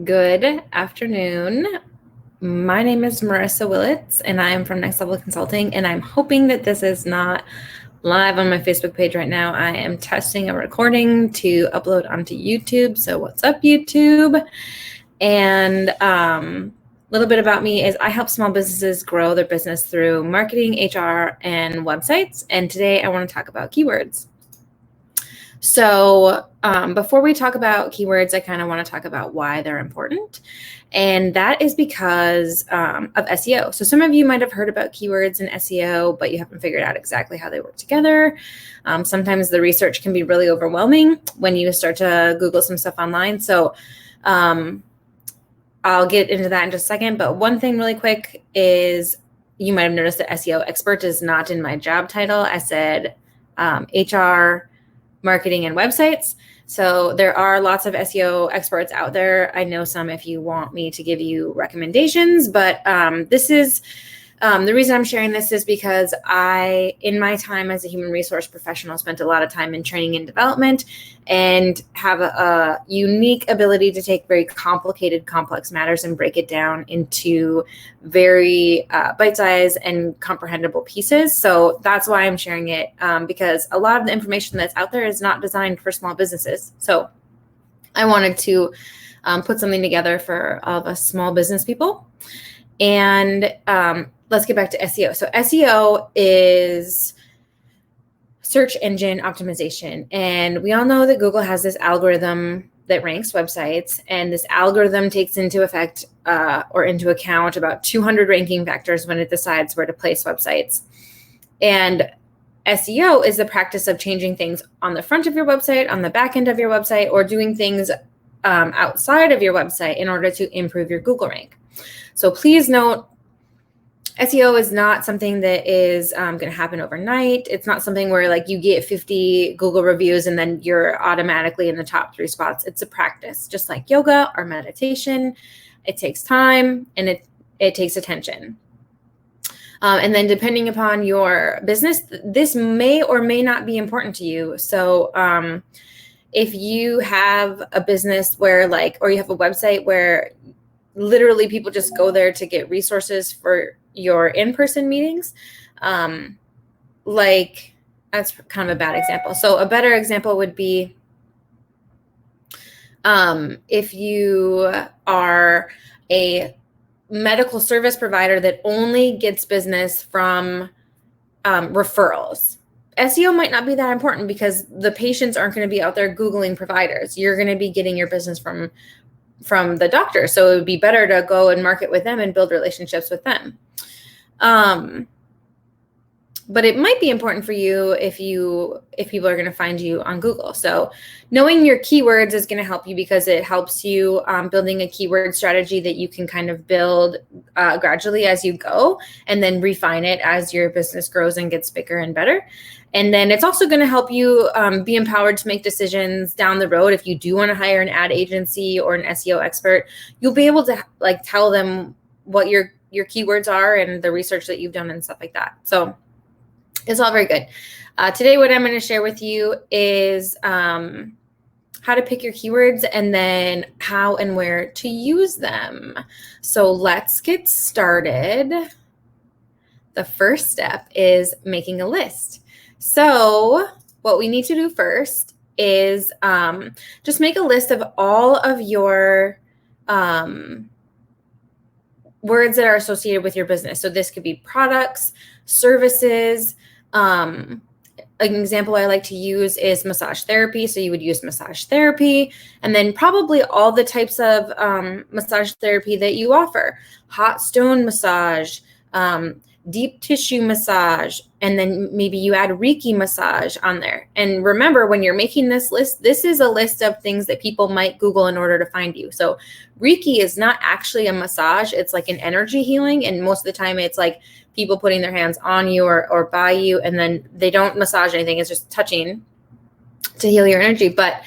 Good afternoon. My name is Marissa Willits, and I am from Next Level Consulting, and I'm hoping that this is not live on my Facebook page right now. I am testing a recording to upload onto YouTube. So what's up, YouTube? And a little bit about me is I help small businesses grow their business through marketing, HR, and websites. And today I want to talk about keywords. So before we talk about keywords, I kind of want to talk about why they're important. And that is because of SEO. So some of you might have heard about keywords and SEO, but you haven't figured out exactly how they work together. Sometimes the research can be really overwhelming when you start to Google some stuff online. So I'll get into that in just a second. But one thing really quick is you might have noticed that SEO expert is not in my job title. I said HR, marketing, and websites. So there are lots of SEO experts out there. I know some if you want me to give you recommendations, but this is the reason I'm sharing this is because I, in my time as a human resource professional, spent a lot of time in training and development and have a unique ability to take very complicated, complex matters and break it down into very bite-sized and comprehensible pieces. So that's why I'm sharing it, because a lot of the information that's out there is not designed for small businesses. So I wanted to put something together for all of us small business people. And let's get back to SEO. So SEO is search engine optimization. And we all know that Google has this algorithm that ranks websites. And this algorithm takes into effect or into account about 200 ranking factors when it decides where to place websites. And SEO is the practice of changing things on the front of your website, on the back end of your website, or doing things outside of your website in order to improve your Google rank. So please note, SEO is not something that is going to happen overnight. It's not something where like you get 50 Google reviews and then you're automatically in the top 3 spots. It's a practice, just like yoga or meditation. It takes time and it takes attention. And then depending upon your business, this may or may not be important to you. So if you have a business where or you have a website where literally people just go there to get resources for your in-person meetings, that's kind of a bad example. So a better example would be if you are a medical service provider that only gets business from referrals. SEO might not be that important because the patients aren't going to be out there Googling providers. You're going to be getting your business from the doctor. So it would be better to go and market with them and build relationships with them. But it might be important for you if people are going to find you on Google. So knowing your keywords is going to help you because it helps you building a keyword strategy that you can kind of build gradually as you go and then refine it as your business grows and gets bigger and better. And then it's also going to help you be empowered to make decisions down the road. If you do want to hire an ad agency or an SEO expert, you'll be able to tell them what your keywords are and the research that you've done and stuff like that. So it's all very good. Today, what I'm going to share with you is how to pick your keywords and then how and where to use them. So let's get started. The first step is making a list. So what we need to do first is just make a list of all of your words that are associated with your business. So this could be products, services. An example I like to use is massage therapy. So you would use massage therapy and then probably all the types of massage therapy that you offer. Hot stone massage, deep tissue massage, and then maybe you add Reiki massage on there. And remember, when you're making this list, this is a list of things that people might Google in order to find you. So Reiki is not actually a massage. It's like an energy healing. And most of the time it's like people putting their hands on you or by you, and then they don't massage anything. It's just touching to heal your energy. But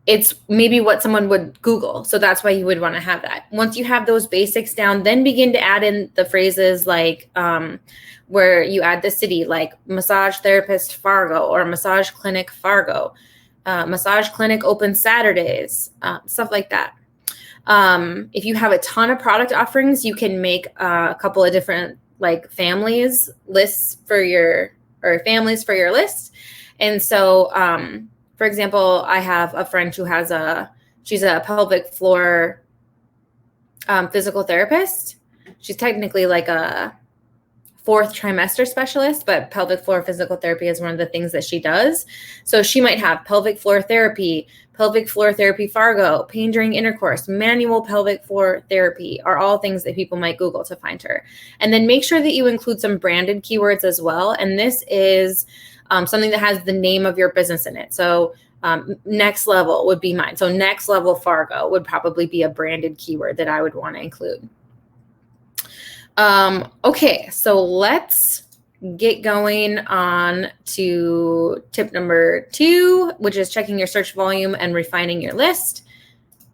it's maybe what someone would Google. So that's why you would want to have that. Once you have those basics down, then begin to add in the phrases where you add the city, like massage therapist Fargo or massage clinic Fargo. massage clinic open Saturdays, stuff like that. If you have a ton of product offerings, you can make a couple of different like families for your list. And so, for example, I have a friend who she's a pelvic floor physical therapist. She's technically like a 4th trimester specialist, but pelvic floor physical therapy is one of the things that she does. So she might have pelvic floor therapy Fargo, pain during intercourse, manual pelvic floor therapy are all things that people might Google to find her. And then make sure that you include some branded keywords as well. And this is something that has the name of your business in it. So Next Level would be mine. So Next Level Fargo would probably be a branded keyword that I would want to include. Okay, so let's get going on to tip number 2, which is checking your search volume and refining your list.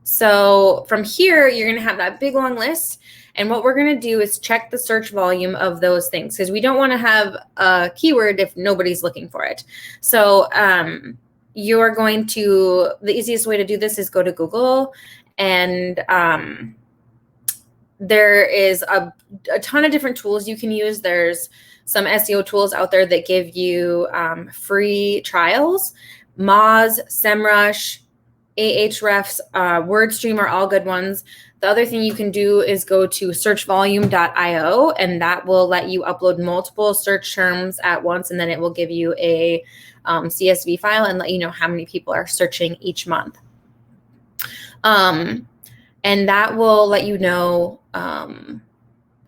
So from here, you're going to have that big long list. And what we're going to do is check the search volume of those things because we don't want to have a keyword if nobody's looking for it. So you're going to, the easiest way to do this is go to Google, and there is a ton of different tools you can use. There's some SEO tools out there that give you free trials. Moz, SEMrush, Ahrefs, WordStream are all good ones. The other thing you can do is go to searchvolume.io, and that will let you upload multiple search terms at once, and then it will give you a CSV file and let you know how many people are searching each month. And that will let you know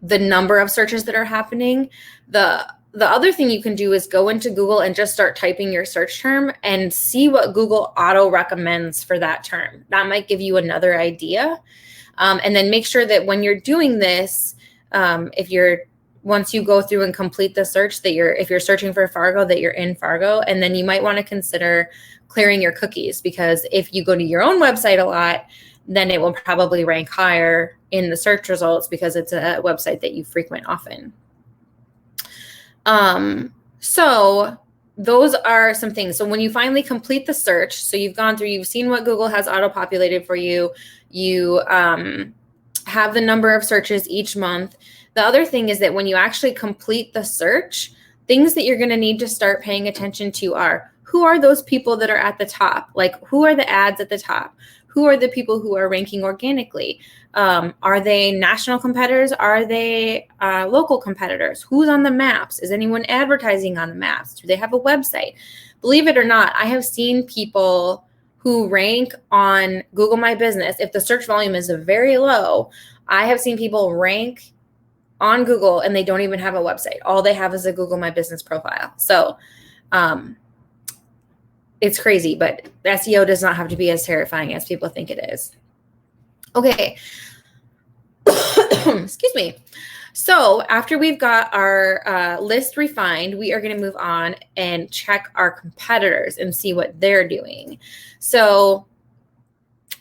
the number of searches that are happening. The other thing you can do is go into Google and just start typing your search term and see what Google auto recommends for that term. That might give you another idea. And then make sure that when you're doing this, once you go through and complete the search, if you're searching for Fargo, that you're in Fargo. And then you might want to consider clearing your cookies, because if you go to your own website a lot, then it will probably rank higher in the search results because it's a website that you frequent often. So those are some things. So when you finally complete the search, so you've gone through, you've seen what Google has auto-populated for you, you have the number of searches each month. The other thing is that when you actually complete the search, things that you're going to need to start paying attention to are, who are those people that are at the top? Like, who are the ads at the top? Who are the people who are ranking organically? Are they national competitors? Are they local competitors? Who's on the maps? Is anyone advertising on the maps? Do they have a website? Believe it or not, I have seen people who rank on Google My Business. If the search volume is very low, I have seen people rank on Google and they don't even have a website. All they have is a Google My Business profile. So it's crazy, but SEO does not have to be as terrifying as people think it is. Okay. Excuse me. So after we've got our list refined, we are going to move on and check our competitors and see what they're doing. So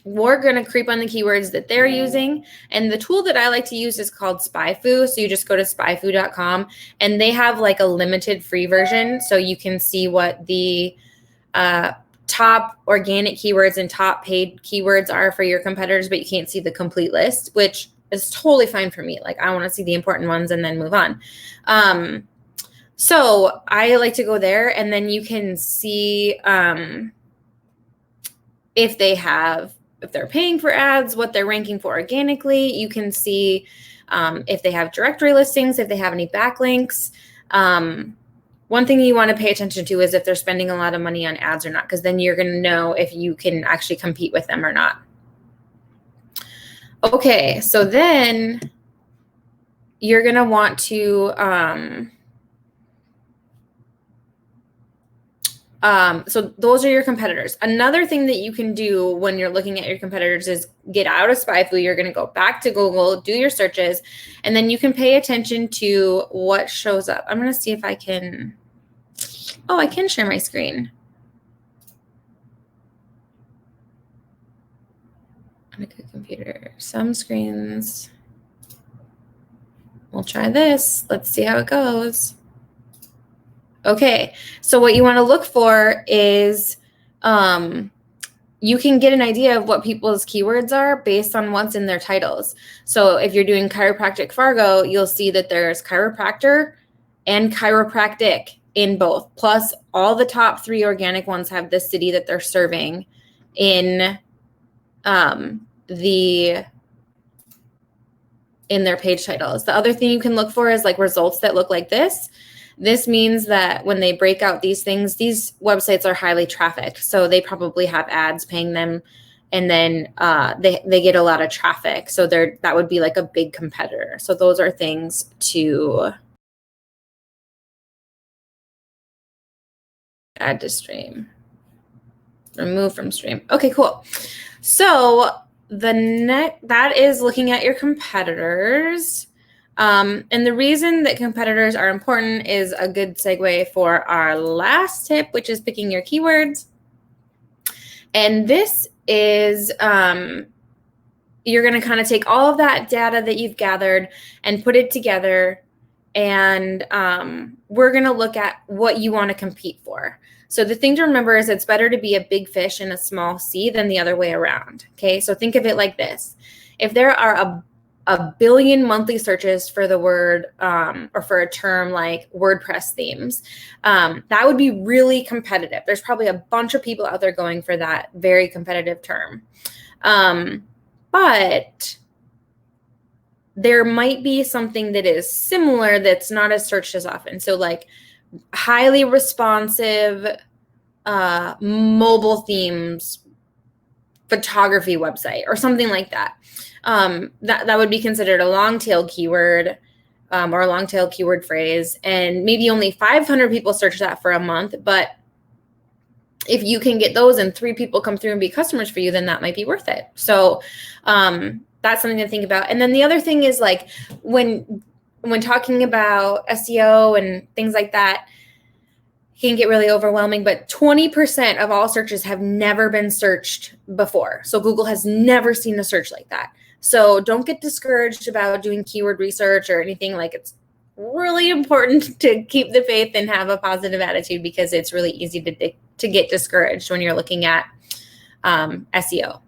we're going to creep on the keywords that they're using. And the tool that I like to use is called SpyFu. So you just go to spyfu.com and they have like a limited free version. So you can see what the top organic keywords and top paid keywords are for your competitors, but you can't see the complete list, which is totally fine for me. Like, I want to see the important ones and then move on. So I like to go there, and then you can see if they're paying for ads, what they're ranking for organically. You can see if they have directory listings, if they have any backlinks. One thing you want to pay attention to is if they're spending a lot of money on ads or not, because then you're going to know if you can actually compete with them or not. Okay, so then you're going to want to, so those are your competitors. Another thing that you can do when you're looking at your competitors is get out of SpyFu. You're going to go back to Google, do your searches, and then you can pay attention to what shows up. I'm going to see if I can, I can share my screen. On a good computer. Some screens. We'll try this. Let's see how it goes. Okay, so what you want to look for is you can get an idea of what people's keywords are based on what's in their titles. So if you're doing chiropractic Fargo, you'll see that there's chiropractor and chiropractic in both. Plus, all the top 3 organic ones have the city that they're serving in their page titles. The other thing you can look for is like results that look like this. This means that when they break out these things, these websites are highly trafficked. So they probably have ads paying them, and then they get a lot of traffic. So that would be like a big competitor. So those are things to add to stream. Remove from stream. Okay, cool. So that is looking at your competitors. And the reason that competitors are important is a good segue for our last tip, which is picking your keywords. And this is, you're going to kind of take all of that data that you've gathered and put it together. And we're going to look at what you want to compete for. So the thing to remember is it's better to be a big fish in a small sea than the other way around. Okay, so think of it like this. If there are a billion monthly searches for the word or for a term like WordPress themes, that would be really competitive. There's probably a bunch of people out there going for that very competitive term. But there might be something that is similar that's not as searched as often. So like highly responsive mobile themes photography website or something like that. That would be considered a long tail keyword or a long tail keyword phrase. And maybe only 500 people search that for a month. But if you can get those and 3 people come through and be customers for you, then that might be worth it. So that's something to think about. And then the other thing is like when talking about SEO and things like that, it can get really overwhelming, but 20% of all searches have never been searched before. So Google has never seen a search like that. So don't get discouraged about doing keyword research or anything. Like, it's really important to keep the faith and have a positive attitude, because it's really easy to get discouraged when you're looking at SEO.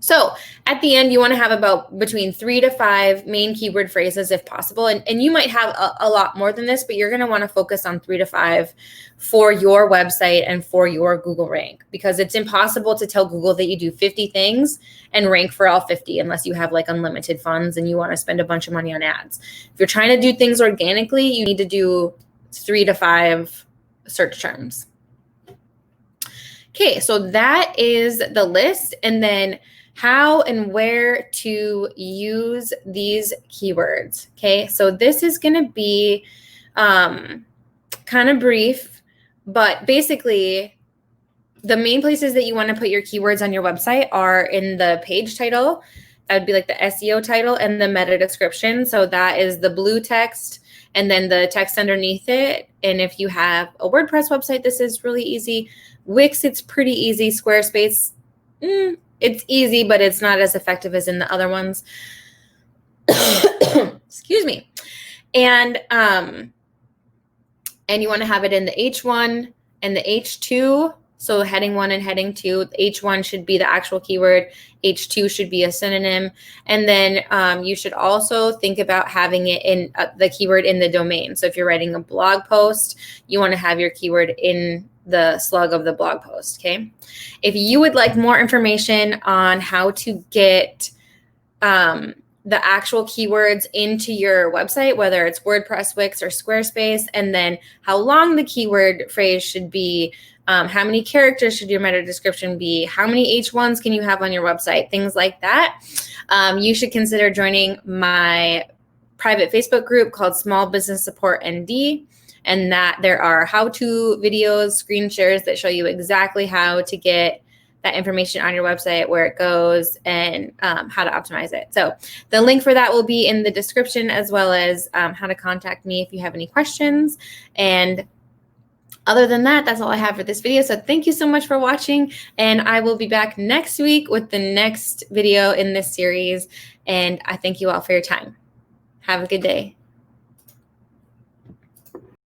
So at the end, you want to have about between 3 to 5 main keyword phrases if possible. And you might have a lot more than this, but you're going to want to focus on 3 to 5 for your website and for your Google rank, because it's impossible to tell Google that you do 50 things and rank for all 50 unless you have like unlimited funds and you want to spend a bunch of money on ads. If you're trying to do things organically, you need to do 3 to 5 search terms. Okay, so that is the list. And then how and where to use these keywords. Okay, so this is going to be kind of brief, but basically the main places that you want to put your keywords on your website are in the page title. That would be like the SEO title and the meta description. So that is the blue text and then the text underneath it. And if you have a WordPress website, this is really easy. Wix, it's pretty easy. Squarespace, it's easy, but it's not as effective as in the other ones. Excuse me. And you want to have it in the H1 and the H2. So heading 1 and heading 2. H1 should be the actual keyword. H2 should be a synonym. And then you should also think about having it in the keyword in the domain. So if you're writing a blog post, you want to have your keyword in the slug of the blog post, okay? If you would like more information on how to get the actual keywords into your website, whether it's WordPress, Wix, or Squarespace, and then how long the keyword phrase should be, how many characters should your meta description be, how many H1s can you have on your website, things like that, you should consider joining my private Facebook group called Small Business Support ND. And that there are how-to videos, screen shares that show you exactly how to get that information on your website, where it goes, and how to optimize it. So the link for that will be in the description, as well as how to contact me if you have any questions. And other than that, that's all I have for this video. So thank you so much for watching, and I will be back next week with the next video in this series. And I thank you all for your time. Have a good day.